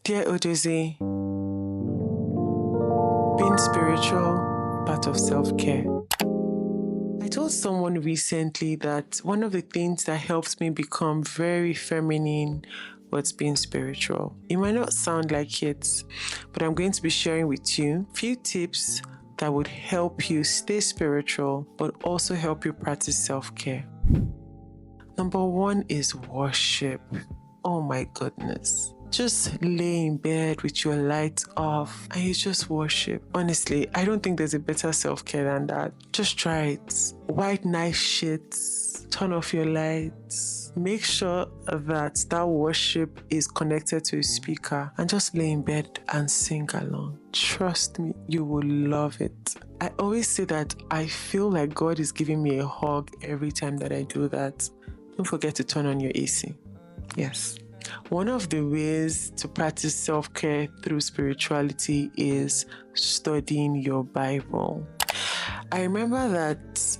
Dear Odoze, being spiritual, part of self-care. I told someone recently that one of the things that helps me become very feminine was being spiritual. It might not sound like it, but I'm going to be sharing with you a few tips that would help you stay spiritual, but also help you practice self-care. Number one is worship. Oh my goodness. Just lay in bed with your lights off and you just worship. Honestly, I don't think there's a better self-care than that. Just try it. White night shits, turn off your lights. Make sure that worship is connected to a speaker and just lay in bed and sing along. Trust me, you will love it. I always say that I feel like God is giving me a hug every time that I do that. Don't forget to turn on your AC. Yes. One of the ways to practice self-care through spirituality is studying your Bible. I remember that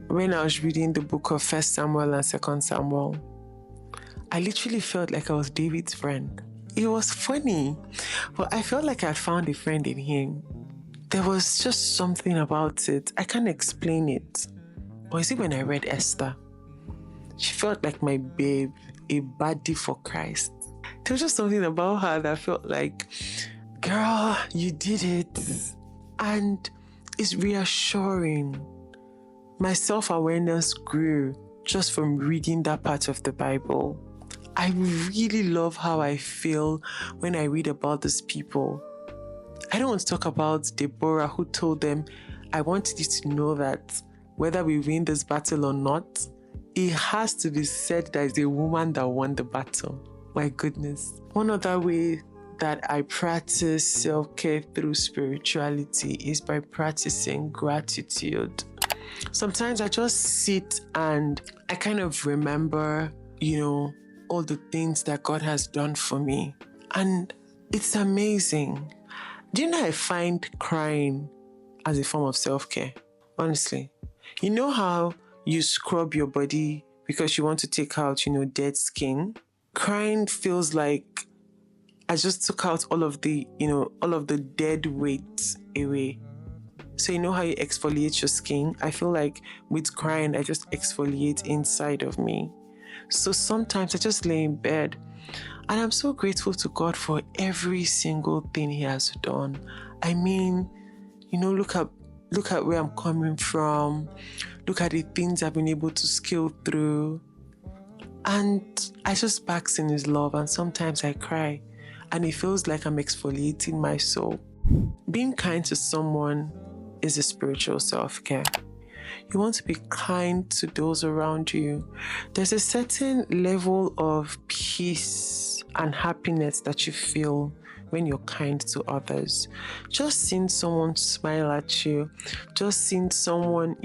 when I was reading the book of 1 Samuel and 2 Samuel, I literally felt like I was David's friend. It was funny, but I felt like I had found a friend in him. There was just something about it. I can't explain it. Or is it when I read Esther? She felt like my babe, a baddie for Christ. There was just something about her that felt like, girl, you did it. And it's reassuring. My self-awareness grew just from reading that part of the Bible. I really love how I feel when I read about these people. I don't want to talk about Deborah who told them, I want you to know that whether we win this battle or not, it has to be said that it's a woman that won the battle. My goodness. One other way that I practice self-care through spirituality is by practicing gratitude. Sometimes I just sit and I kind of remember, all the things that God has done for me. And it's amazing. Do you know I find crying as a form of self-care? Honestly. You know how you scrub your body because you want to take out, dead skin? Crying feels like I just took out all of the dead weight away. So you know how you exfoliate your skin? I feel like with crying, I just exfoliate inside of me. So sometimes I just lay in bed and I'm so grateful to God for every single thing He has done. I mean, look at where I'm coming from. Look at the things I've been able to scale through. And I just bask in His love, and sometimes I cry and it feels like I'm exfoliating my soul. Being kind to someone is a spiritual self-care. You want to be kind to those around you. There's a certain level of peace and happiness that you feel when you're kind to others. Just seeing someone smile at you, just seeing someone,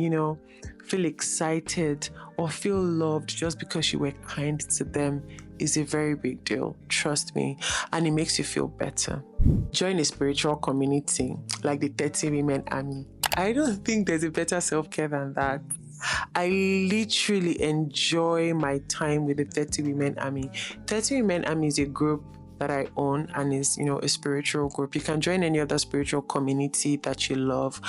feel excited or feel loved just because you were kind to them is a very big deal. Trust me. And it makes you feel better. Join a spiritual community like the 30 Women Army. I don't think there's a better self-care than that. I literally enjoy my time with the 30 Women Army. 30 Women Army is a group that I own and is, a spiritual group. You can join any other spiritual community that you love.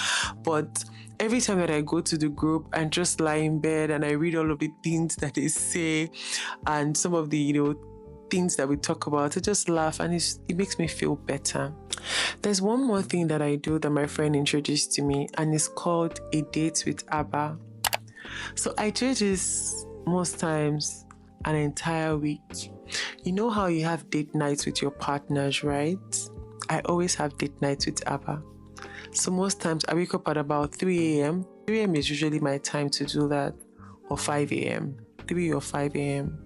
But every time that I go to the group and just lie in bed and I read all of the things that they say and some of the, things that we talk about, I just laugh and it makes me feel better. There's one more thing that I do that my friend introduced to me, and it's called a date with Abba. So I do this most times an entire week. You know how you have date nights with your partners, right? I always have date nights with Abba. So most times I wake up at about 3 a.m. 3 a.m. is usually my time to do that, or 5 a.m. 3 or 5 a.m.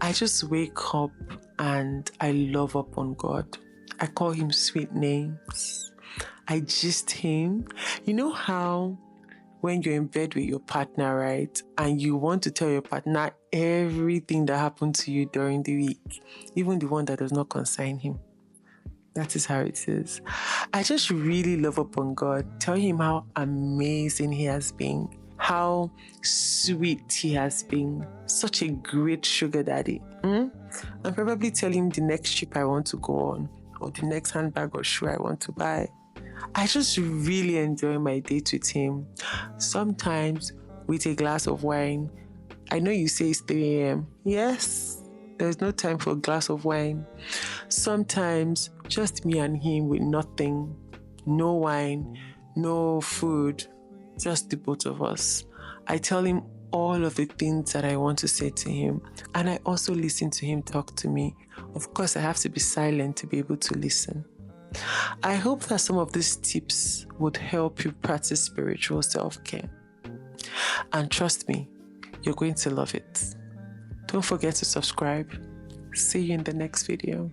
I just wake up and I love up on God. I call Him sweet names. I gist Him. You know how when you're in bed with your partner, right, and you want to tell your partner everything that happened to you during the week, even the one that does not concern him? That is how it is. I just really love up on God. Tell Him how amazing He has been, how sweet he has been. Such a great sugar daddy. And probably tell him the next trip I want to go on, or the next handbag or shoe I want to buy. I just really enjoy my date with him. Sometimes with a glass of wine. I know you say it's 3 a.m. Yes, there's no time for a glass of wine. Sometimes just me and him with nothing, no wine, no food, just the both of us. I tell him all of the things that I want to say to him, and I also listen to him talk to me. Of course, I have to be silent to be able to listen. I hope that some of these tips would help you practice spiritual self-care. And trust me, you're going to love it. Don't forget to subscribe. See you in the next video.